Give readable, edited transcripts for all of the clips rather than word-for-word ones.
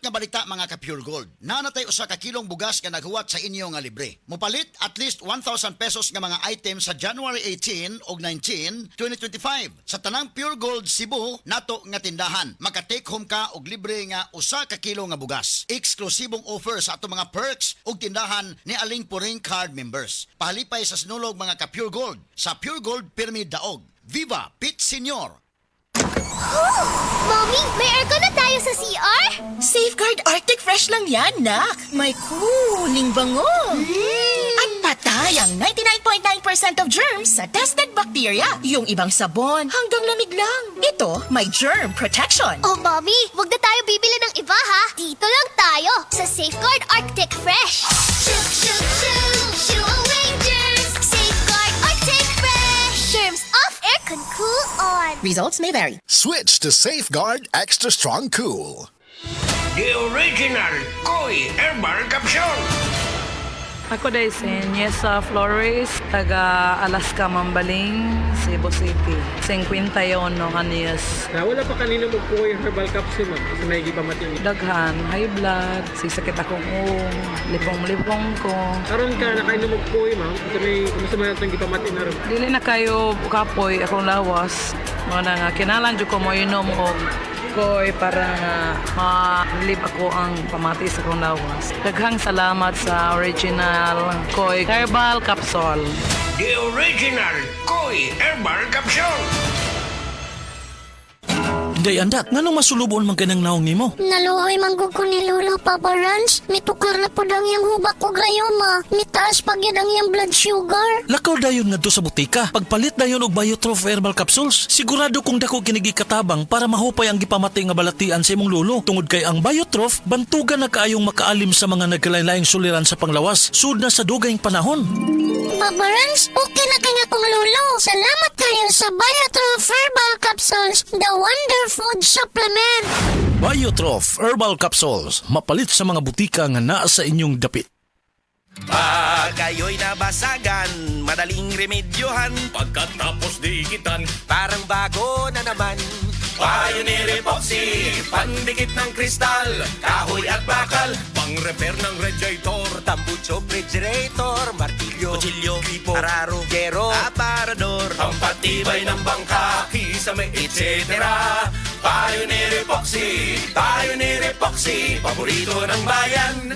nga balita mga ka-Pure Gold. Nanatay usa ka kilong bugas nga naghuwat sa inyo nga libre. Mupalit at least 1,000 pesos nga mga items sa January 18 ug 19, 2025 sa tanang Pure Gold Cebu nato nga tindahan. Maka-take home ka og libre nga usa ka kilo nga bugas. Eksklusibong offer sa ato mga perks ug tindahan ni Aling Puring Card members. Pahalipay sa sinulog mga ka-Pure Gold sa Pure Gold Pyramid Daog. Viva Pit Senior! Mommy, may aircon na tayo sa CR? Safeguard Arctic Fresh lang yan, nak. May cooling bango. At patay ang 99.9% of germs sa tested bacteria. Yung ibang sabon, hanggang lamig lang. Ito, may germ protection. Oh, Mommy, wag na tayo bibili ng iba, ha? Dito lang tayo sa Safeguard Arctic Fresh. Shoo, shoo, shoo, shoo away germs. Safeguard Arctic Fresh. Germs off, aircon cool on. Results may vary. Switch to Safeguard Extra Strong Cool. The original Koi Herbal Capsule. Ako dahil si Niesa Flores, taga Alaska, Mambaling, Cebu City. 51 kaniyas. Wala pa kanina mo po yung herbal capsule, ma'am. Kasi may gipamating. Daghan, high blood, sisakit akong lipong-lipong ko. Karon ka, nakainom mo po ma'am. Kasi may kumasama natin gipamating na rin. Dili na kayo kapoy akong lawas. Mga nga, kinalan dyo ko mo inom o koy para nga ma-live ako ang pamati sa akong lawas. Daghang salamat sa original Koi Herbal Capsule. The original Koi Herbal Capsule. Day andak, nganong masulubon man kanang naong nimo? Naluhoy manggug ko ni Lolo, Papa Rans. Mitukar na po daw yung hubak ko grayoma. Mitaas pag yan ang yung blood sugar. Lakaw dayon ngadto sa butika. Pagpalit dayon og Biotrof Herbal Capsules, sigurado kung dako kinigi katabang para mahupay ang gipamati nga balatian sa imong lolo. Tungod kay ang Biotrof bantugan na kaayong makaalim sa mga nagkalain-laing suliran sa panglawas sud na sa dugayng panahon. Papa Rans, okay na kanya kong Lolo. Salamat kayo sa Biotrof Herbal Capsules, the Wonder Food Supplement. Biotrof Herbal Capsules, mapalit sa mga butika nga naa sa inyong dapit. Pag kayo'y nabasagan, madaling remedyohan. Pagkatapos dikitan, Parang bago na naman. Pioneer Epoxy, pandikit ng kristal, kahoy at bakal, pang-repair ng radiator, Tambucho, refrigerator, martilyo, kutsilyo, tipo, araro, gero, aparador. pampatibay ng bangka, kisame, etc. Pioneer Epoxy, paborito ng bayan.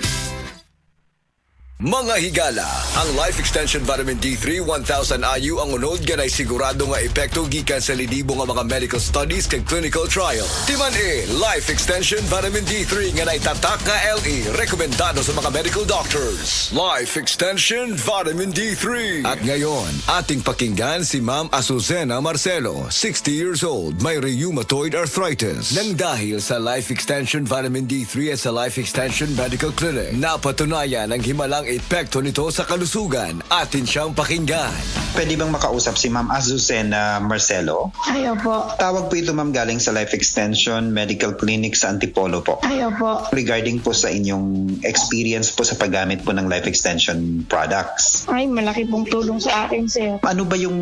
Mga higala, ang Life Extension Vitamin D3 1000 IU ang unod ganay sigurado nga epekto gikan sa lidibo nga mga medical studies kag clinical trial. Timan Life Extension Vitamin D3 nga naitatak nga LE rekomendado sa mga medical doctors. Life Extension Vitamin D3. At ngayon, ating pakinggan si Ma'am Azucena Marcelo, 60 years old, may rheumatoid arthritis. Nang dahil sa Life Extension Vitamin D3 at sa Life Extension Medical Clinic, napatunayan ang himalang epekto nito sa kalusugan. Atin siyang pakinggan. Pwede bang makausap si Ma'am Azucena Marcelo? Ayaw po. Tawag po ito ma'am galing sa Life Extension Medical Clinic sa Antipolo po. Ayaw po. Regarding po sa inyong experience po sa paggamit po ng Life Extension products. Ay, malaki pong tulong sa akin, sir. Ano ba yung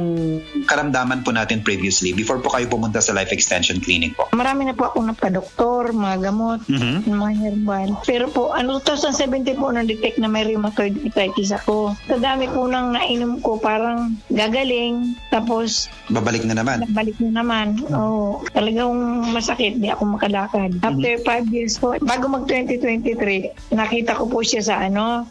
karamdaman po natin previously before po kayo pumunta sa Life Extension Clinic po? Marami na po akong napadoktor, mga gamot, mga herbal. Pero po, 2017 po na-detect na may rheumatoid arthritis ako. Sa dami po nang nainom ko, parang gagaling. Tapos, Babalik na naman. balik na naman. Oo. Talagang masakit. Di ako makalakad. After 5 years po, bago mag-2023, nakita ko po siya sa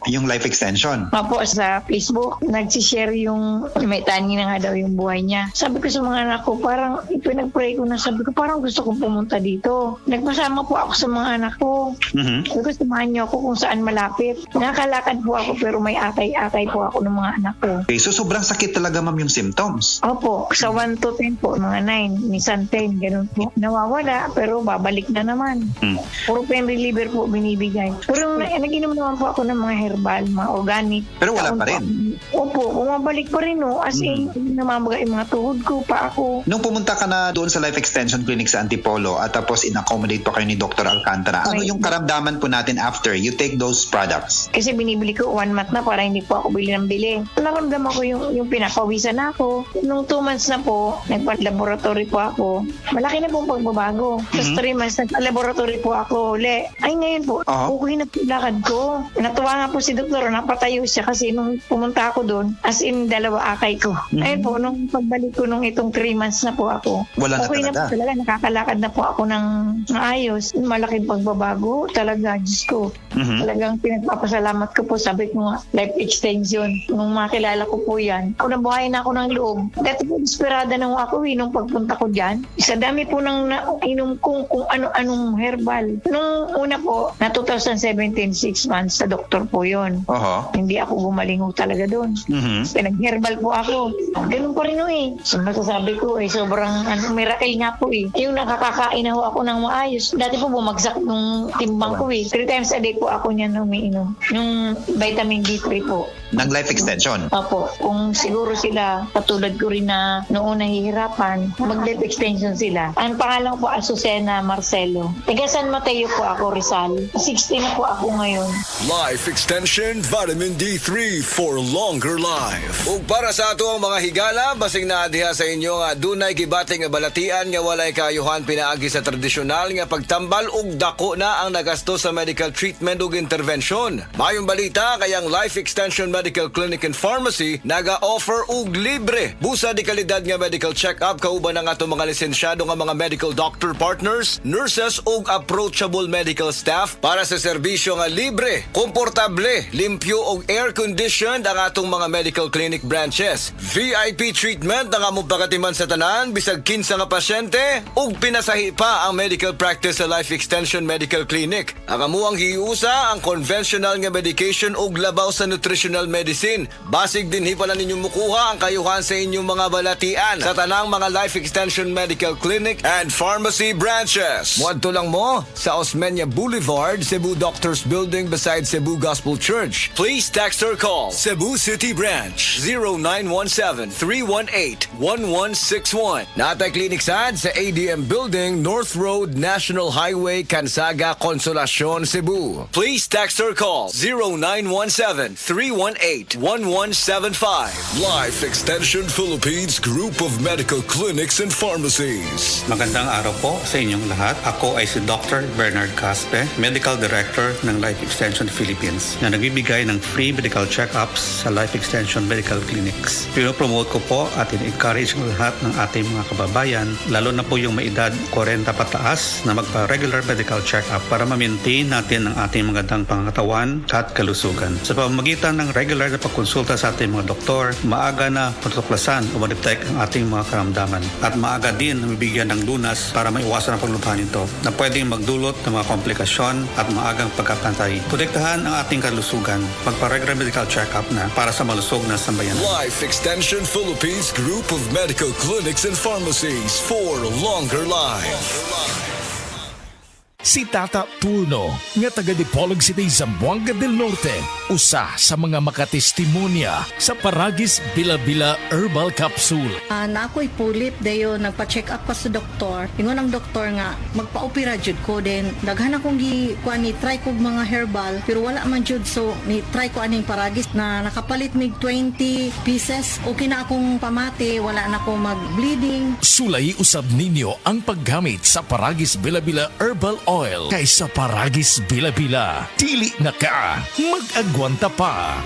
Yung Life Extension. Opo, sa Facebook, nagsishare yung may tani na nga daw yung buhay niya. Sabi ko sa mga anak ko, parang ipinag-pray ko na sabi ko, parang gusto kong pumunta dito. Nagpasama po ako sa mga anak ko. Sabi ko, samahan niyo ako kung saan malapit. Nakalakad po ako pero may akay-akay po ako ng mga anak ko. Okay, so sobrang sakit talaga ma'am yung symptoms. Opo, sa 1 to 10 po, mga 9, minsan 10, ganun po. Nawawala, pero babalik na naman. Puro pain reliever po binibigay. Pero nag-inom naman po ako ng mga herbal, mga organic. Pero wala pa rin. Opo, bumabalik pa rin, no? As in, namamaga yung mga tuhod ko, pa ako. Nung pumunta ka na doon sa Life Extension Clinic sa Antipolo at tapos in-accommodate pa kayo ni Dr. Alcantara, ano yung karamdaman po natin after you take those products? Kasi binibili ko ko 1 month na para hindi po ako bili ng bili. Naramdaman ko yung pinapawisan na ako. Nung 2 months na po, nagpa-laboratory po ako. Malaki na pong pagbabago. Tapos 3 months, nagpa-laboratory po ako uli. Ay ngayon po, okay na po yung lakad ko. Natuwa nga po si doktor, napatayo siya kasi nung pumunta ako doon, as in 2 akay ko. Ayun po, nung pagbalik ko nung itong 3 months na po ako, Wala na okay na po talaga. talaga, nakakalakad na po ako ng maayos. Malaking pagbabago talaga, Diyos ko. Talagang pinagpapasalamat ko po, sabi ko nga, life extension. Nung makilala ko po yan, ako nabuhay na ako ng loob. Dati po, desperada na ako nung pagpunta ko dyan. Sa dami po nang inom kung ano-anong herbal. Nung una po, na 2017, 6 months, sa doktor po yun. Hindi ako gumaling ho talaga doon. Pinag-herbal po ako. Ganun pa rin ho eh. So, masasabi ko eh, sobrang miracle nga po eh. Yung nakakakain na ho ako ng maayos. Dati po bumagsak nung timbang ko eh. 3 times a day po ako niyan umiinom. Yung vitamin D3 po. Ng life extension. Opo, kung siguro sila, katulad ko rin na noon nahihirapan, mag-life extension sila. Ang pangalan ko po, Azucena Marcelo. Taga San Mateo po ako, Rizal. 60 na po ako ngayon. Life Extension Vitamin D3 for longer life. Ug para sa ato ang mga higala, basing na diha sa inyo nga dunay gibating nga balatian nga walay kaayuhan pinaagi sa tradisyonal nga pagtambal ug dako na ang nagasto sa medical treatment ug intervention. Mayong balita kayang Life Extension Medical Clinic and Pharmacy naga-offer og libre busa di kalidad nga medical check-up kauban ang ato mga lisensyado nga mga medical doctor partners, nurses ug approachable medical staff para sa serbisyo nga libre, komportable, limpyo ug air-conditioned ang atong mga medical clinic branches. VIP treatment ang among pagatiman sa tanan bisag kinsa nga pasyente ug pinasahi pa ang medical practice sa Life Extension Medical Clinic. Ang amuang hiusa ang conventional nga medication ug labaw sa nutritional medicine. Basig dinhi pala ninyo mukuha ang kayuhan sa inyong mga balatian sa tanang mga Life Extension Medical Clinic and Pharmacy branches. Muadto lang mo sa Osmeña Boulevard, Cebu Doctors Building beside Cebu Gospel Church. Please text or call Cebu City Branch 0917-318-1161. Natay clinic sad sa ADM Building, North Road, National Highway, Cansaga, Consolacion, Cebu. Please text or call 0917-318-1175. Life Extension Philippines Group of Medical Clinics and Pharmacies. Magandang araw po sa inyong lahat. Ako ay si Dr. Bernard Caspe, Medical Director ng Life Extension Philippines na nagbibigay ng free medical check-ups sa Life Extension Medical Clinics. Pinopromote ko po at in-encourage ang lahat ng ating mga kababayan, lalo na po yung may edad 40 pataas na magpa-regular medical check-up para ma-maintain natin ang ating magandang pangatawan at kalusugan. Sa pamamagitan ng regular na pagkonsulta sa ating mga doktor, maaga na matutuklasan o ma-detect ang ating mga karamdaman at maaga din mabibigyan ng lunas para maiwasan ang paglubhan nito na pwedeng magdulot ng mga komplikasyon at maagang pagkakantay. Protektahan ang ating kalusugan. Magpa-regular medical check-up na para sa malusog na sambayanan. Life Extension Philippines Group of Medical Clinics and Pharmacies for longer life. Si Tata Turno, nga taga Dipolog City, Zamboanga del Norte, usa sa mga makatestimonya sa Paragis Bila-Bila Herbal Capsule. Na ako'y pulip dayo nagpa-check up pa sa doktor. Ingon ang doktor nga magpa-opera jud ko din. Daghan akong ni try ko mga herbal pero wala man jud, so ni try ko aning Paragis na nakapalit mig 20 pieces. Okay na akong pamati, wala na ako mag-bleeding. Sulay usab ninyo ang paggamit sa Paragis Bila-Bila Herbal Oil kaysa Paragis Bila-Bila. Dili na ka, mag-agwanta pa.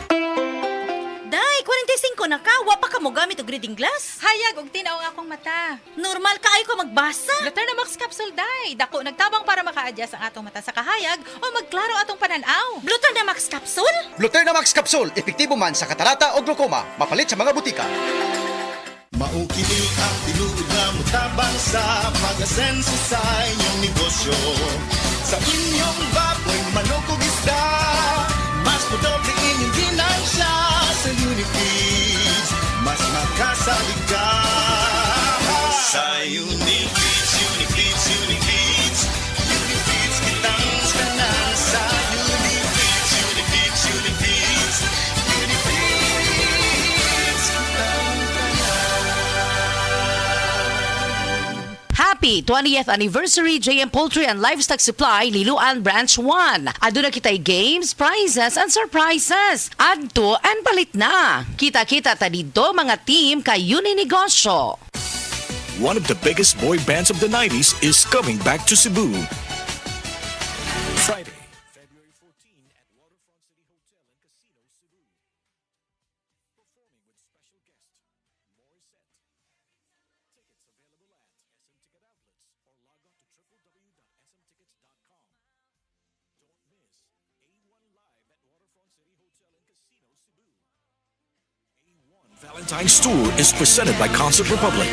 Day, 45 na ka, wa pa ka mo gamit og reading glass? Hayag og tinaw nga akong mata. Normal ka ay ko magbasa. Gluternamax capsule, day. Dako nagtabang para maka-adjust ang atong mata sa kahayag o magklaro atong pananaw. Gluternamax capsule? Gluternamax capsule, epektibo man sa katarata o glaucoma, mapalit sa mga butika. Maukini ang tinuod na mutabang sa pag-asenso sa inyong negosyo. Sa inyong baboy, manok o isda, mas madoble inyong ginansya sa Unifeeds. Mas makasalig ka sa Unifeeds, Unifeeds, Unifeeds. Unifeeds kitang tanan sa Unifeeds, Unifeeds, Unifeeds. Unifeeds kitang Happy Happy 20th Anniversary JM Poultry and Livestock Supply, Liloan Branch 1. Aduna kitay games, prizes, and surprises. Adto and palit na. Kita-kita ta dito mga team kay Uninegosyo. One of the biggest boy bands of the 90s is coming back to Cebu. Friday. Valentine's Tour is presented by Concert Republic.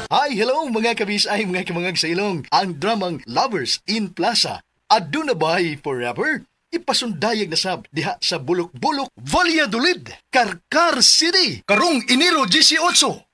Hi, hello mga kabisay, mga kamangag sa ilong. Ang dramang Lovers in Plaza. Aduna bay forever? Ipasundayag na sab diha sa Bulok-Bulok, Valladolid, Karkar City. Karong Enero 18.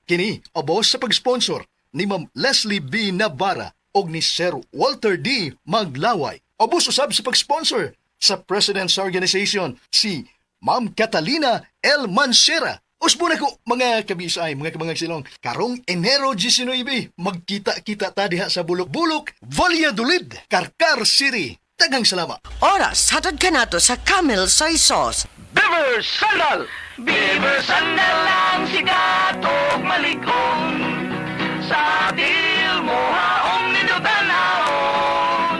Kini obos sa pag-sponsor ni Ma'am Leslie B. Navarra og ni Sir Walter D. Maglaway. Obos usab sa pag-sponsor sa President's Organization si Ma'am Catalina L. Mancera. Usbuna ko mga kabisay, mga kamangag silong. Karong Enero 19, magkita-kita ta diha sa Bulok-Bulok, Valladolid, Karkar City. Daghang salamat. Oras, hatod ka nato sa Camel Soy Sauce. Beaver Sandal! Beaver Sandal ang sikat og malikong sa atil mo haong ninutanahon.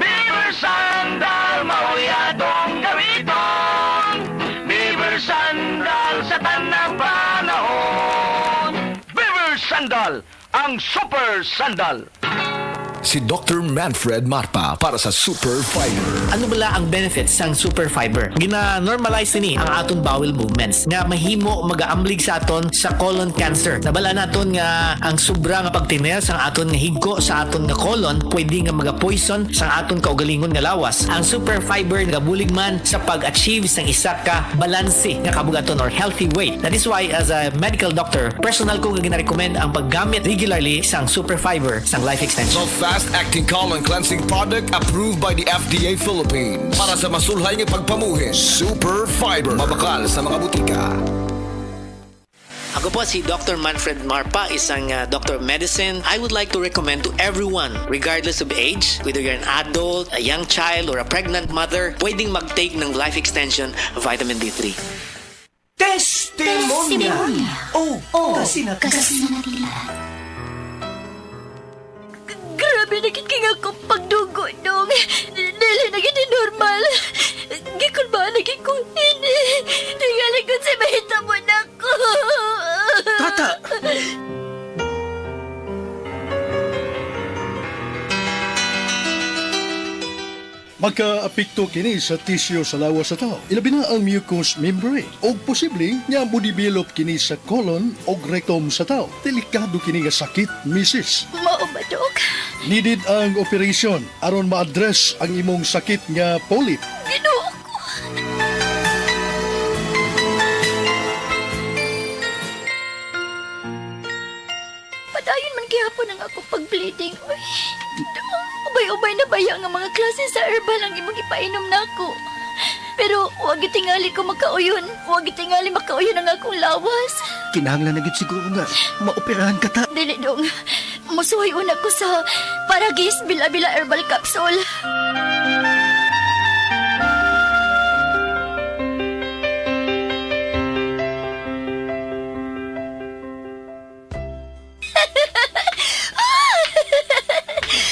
Beaver Sandal, mauyadong gamiton. Beaver Sandal sa tanang panahon. Beaver Sandal, ang super sandal. Si Dr. Manfred Marpa para sa Super Fiber. Ano bala ang benefits sang Super Fiber? Gina-normalize ni ang aton bowel movements nga mahimo magaamblig sa aton sa colon cancer. Nabala naton nga ang sobra nga pagtiner sang aton nga higko sa aton nga colon pwede nga maga-poison sang aton kaugalingon nga lawas. Ang Super Fiber nagabulig man sa pag-achieve sang isa ka balanse nga kabugaton or healthy weight. That is why as a medical doctor, personal ko nga gina-recommend ang paggamit regularly sang Super Fiber sang life extension. Fast-acting colon cleansing product approved by the FDA Philippines. Para sa masulhay ng pagpamuhin, Super Fiber. Mabakal sa mga butika. Ako po si Dr. Manfred Marpa, isang doctor of medicine. I would like to recommend to everyone, regardless of age, whether you're an adult, a young child, or a pregnant mother, pwedeng mag-take ng life extension vitamin D3. Testimonia! Oh, kasi na Grabe na kiking ako pagdugo dong. Dili na gini normal. Gikon ba lagi ko ini? Tingali ko sa mahita mo na ko. Tata! Magka-apekto kini sa tisyo sa lawas sa tao. Ilabi na ang mucous membrane. O posible nga mo-develop kini sa colon o rectum sa tao. Delikado kini nga sakit, misis. Mao ba, Dok? Needed ang operation aron ma-address ang imong sakit nga polyp. Ginoo ko. Padayon man gihapon ang ako pag-bleeding. Uy, ubay-ubay na baya nga mga klase sa herbal ang imong ipainom nako. Pero huwag itingali ko makauyon. Huwag itingali makauyon ang akong lawas. Kinahanglan na gid siguro nga maoperahan ka ta. Dili dong. Musuhay una ko sa Paragis Bila-Bila Herbal Capsule.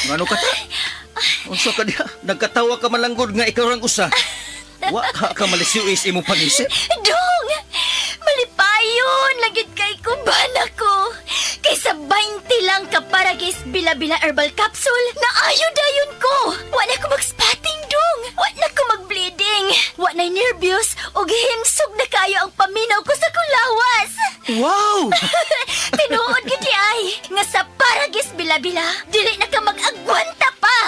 Ngano ka ta? Unsa ka diha? Nagkatawa ka malanggod nga ikaw rang usa. Wa ka malisiwis imong pangisip. Dong! Malipayon! Lagit kay kuban ako. Kaysa 20 lang ka Paragis Bila-Bila Herbal Capsule, naayo-dayon ko. Wala ko mag-spotting, Dong. Wala ko mag-bleeding. Wala nervyos o gihimsog na kayo ang paminaw ko sa kulawas. Wow! Tinuod giti ay nga sa Paragis Bila-Bila, dili na ka mag-agwanta pa.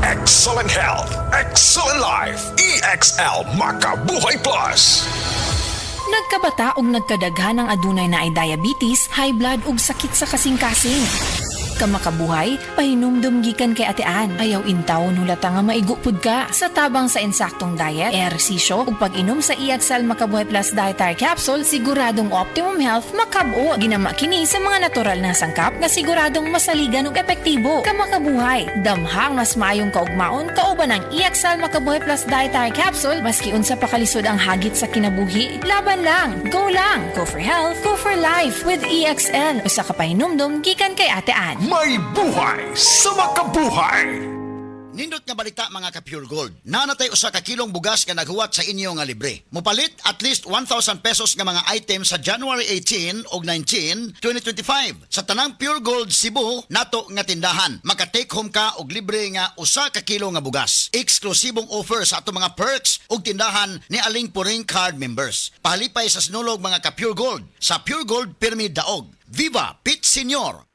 Excellent health, excellent life. EXL Makabuhay Plus. Nagkabata og nagkadaghan ang adunay na ay diabetes, high blood ug sakit sa kasing-kasing. Kamakabuhay, pahinumdum gikan kay atean. Ayaw intaw nulata nga maigupod ka. Sa tabang sa insaktong diet, ehersisyo, ug pag-inom sa EXL Makabuhay Plus Dietary Capsule, siguradong optimum health makabuo. Ginama kini sa mga natural na sangkap nga siguradong masaligan ug epektibo. Kamakabuhay, damhang mas maayong kaugmaon kauban ng EXL Makabuhay Plus Dietary Capsule maski unsa pa kalisod ang hagit sa kinabuhi. Laban lang, go lang, go for health, go for life with EXL. Usa ka pahinumdum gikan kay Ate Ann. May buhay sa makabuhay! Nindot nga balita mga ka-Pure Gold. Nanatay usa ka kilong bugas nga naghuwat sa inyo nga libre. Mupalit at least 1,000 pesos nga mga items sa January 18 o 19, 2025. Sa tanang Pure Gold Cebu, nato nga tindahan. Maka-take home ka og libre nga usa ka kilo nga bugas. Eksklusibong offer sa ato mga perks og tindahan ni Aling Puring Card members. Pahalipay sa sinulog mga ka-Pure Gold. Sa Pure Gold Pyramid Daog. Viva Pit Senior!